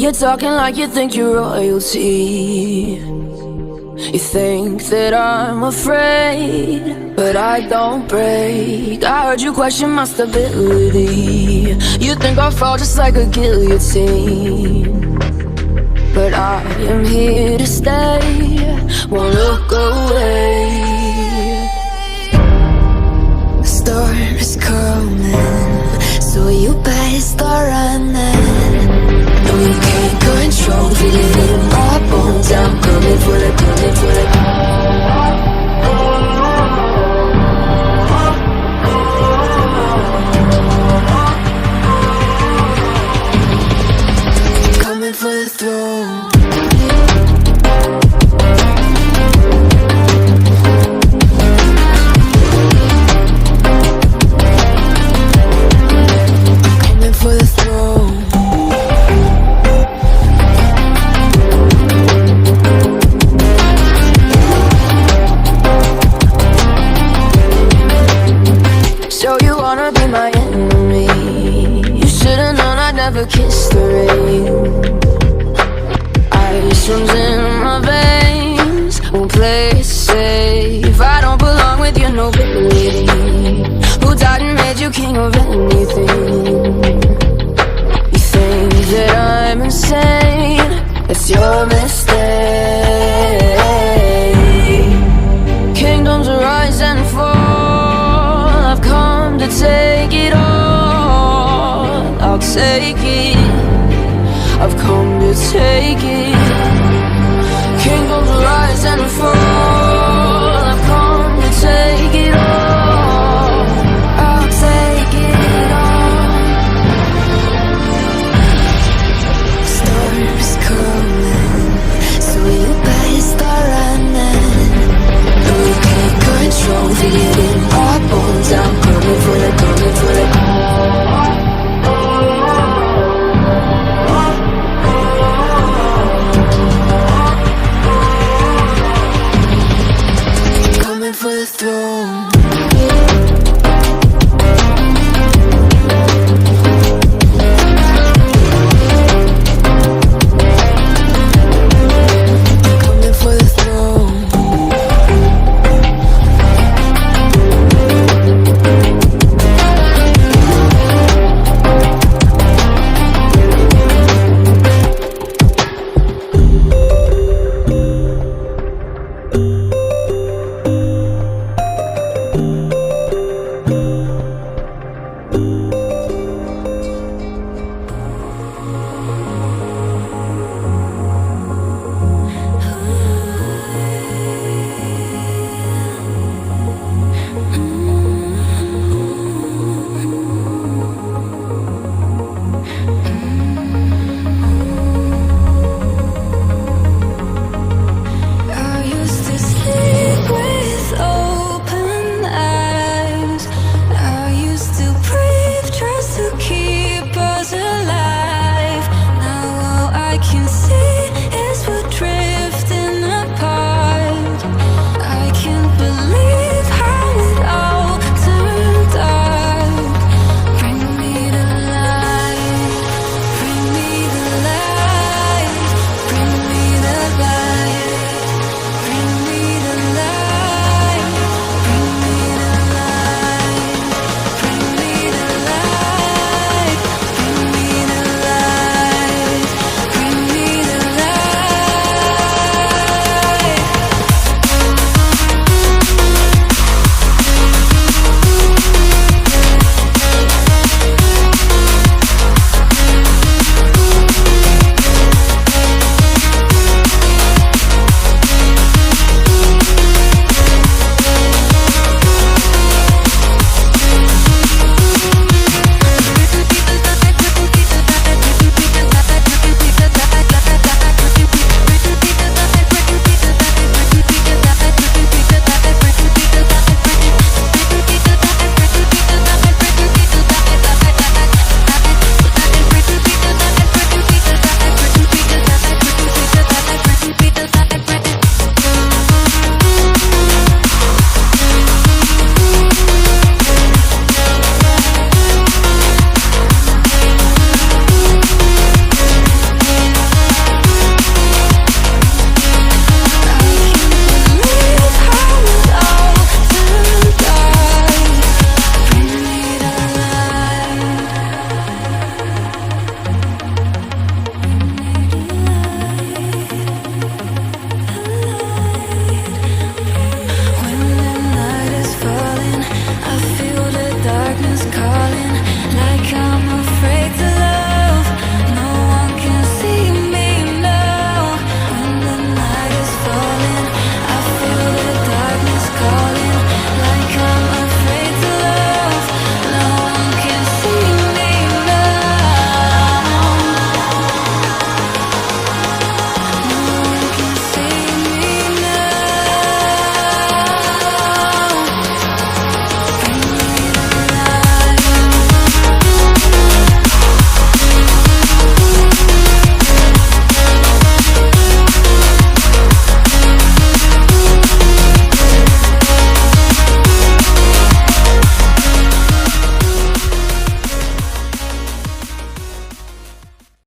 You're talking like you think you're royalty. You think that I'm afraid, but I don't break. I heard you question my stability. You think I'll fall just like a guillotine, but I am here to stay, won't look away. The storm is coming, so you better start running. No, you can't control, feel it in my bones. I'm coming for the, coming for the. Coming for the throne. Coming for the throne. So you wanna be my enemy? You should've known I'd never kiss the rain. Ice runs in my veins, won't play it safe. I don't belong with your nobility. Who died and made you king of anything? You think that I'm insane? It's your mistake. Kingdoms rise and fall, I've come to take it all. I'll take it, I've come to take it. Kingdoms rise and fall, I've come to take it all. I'll take it all. Storm is coming, so you better start running. No, you can't control, feel it in my bones. I'm coming for the, coming for the. Coming for the throne. Coming for the throne. Can see